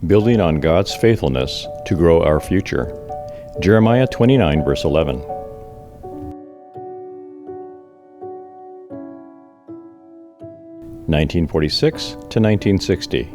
building on God's faithfulness to grow our future. Jeremiah 29, verse 11. (1946 to 1960).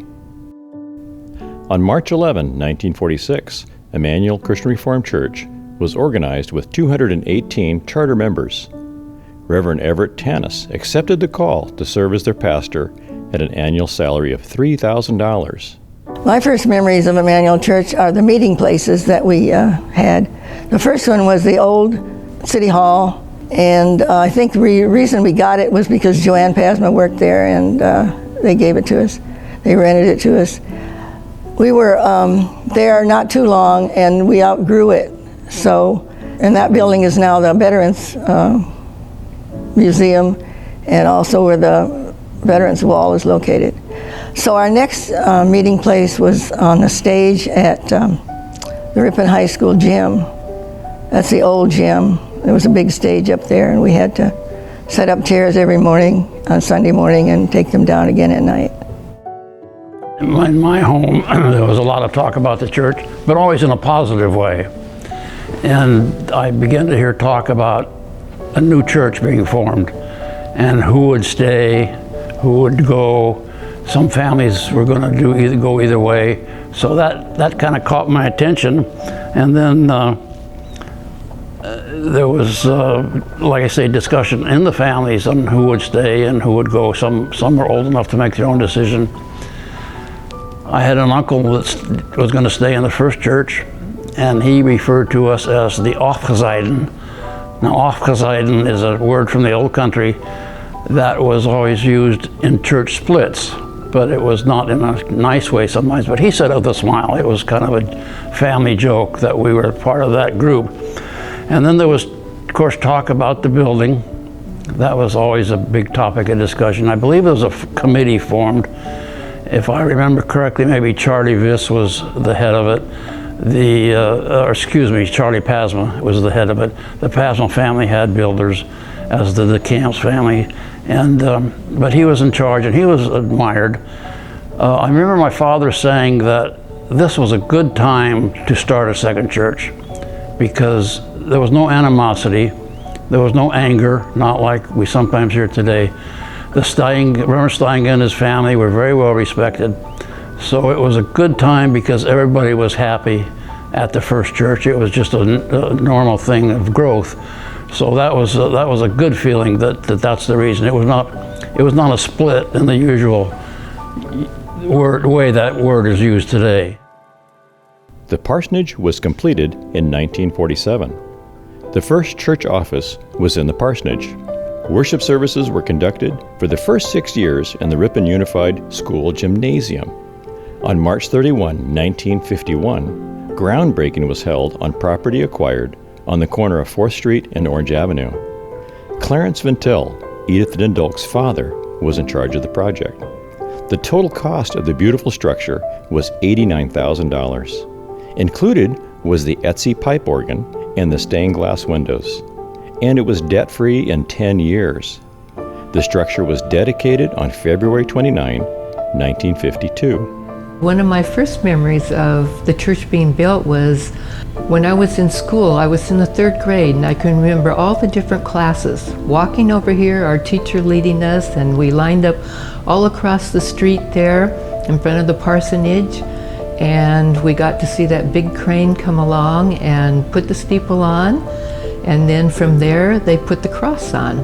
On March 11, 1946, Immanuel Christian Reformed Church was organized with 218 charter members. Reverend Everett Tanis accepted the call to serve as their pastor at an annual salary of $3,000. My first memories of Immanuel Church are the meeting places that we had. The first one was the old City Hall, and I think the reason we got it was because Joanne Pasma worked there, and they gave it to us. They rented it to us. We were there not too long, and we outgrew it. So, and that building is now the Veterans Museum, and also where the Veterans Wall is located. So our next meeting place was on the stage at the Ripon High School gym. That's the old gym. There was a big stage up there, and we had to set up chairs every morning on Sunday morning and take them down again at night. In my home, there was a lot of talk about the church, but always in a positive way. And I began to hear talk about a new church being formed, and who would stay, who would go. Some families were going to go either way. So that kind of caught my attention. And then there was, like I say, discussion in the families on who would stay and who would go. Some were old enough to make their own decision. I had an uncle that was going to stay in the first church, and he referred to us as the Aufgezeiten. Now, Aufgezeiten is a word from the old country that was always used in church splits, but it was not in a nice way sometimes. But he said it with a smile. It was kind of a family joke that we were part of that group. And then there was, of course, talk about the building. That was always a big topic of discussion. I believe there was a committee formed. If I remember correctly, maybe Charlie Viss was the head of it. Charlie Pasma was the head of it. The Pasma family had builders, as did the Camps family. And but he was in charge, and he was admired. I remember my father saying that this was a good time to start a second church, because there was no animosity, there was no anger, not like we sometimes hear today. Reverend Steigen and his family were very well respected, so it was a good time because everybody was happy at the first church. It was just a normal thing of growth. So that was a good feeling that's the reason. It was not a split in the usual way that word is used today. The parsonage was completed in 1947. The first church office was in the parsonage. Worship services were conducted for the first 6 years in the Ripon Unified School Gymnasium. On March 31, 1951, groundbreaking was held on property acquired on the corner of 4th Street and Orange Avenue. Clarence Vintel, Edith Dindolk's father, was in charge of the project. The total cost of the beautiful structure was $89,000. Included was the Etsy pipe organ and the stained glass windows, and it was debt-free in 10 years. The structure was dedicated on February 29, 1952. One of my first memories of the church being built was when I was in school. I was in the 3rd grade, and I can remember all the different classes. Walking over here, our teacher leading us, and we lined up all across the street there in front of the parsonage, and we got to see that big crane come along and put the steeple on, and then from there they put the cross on.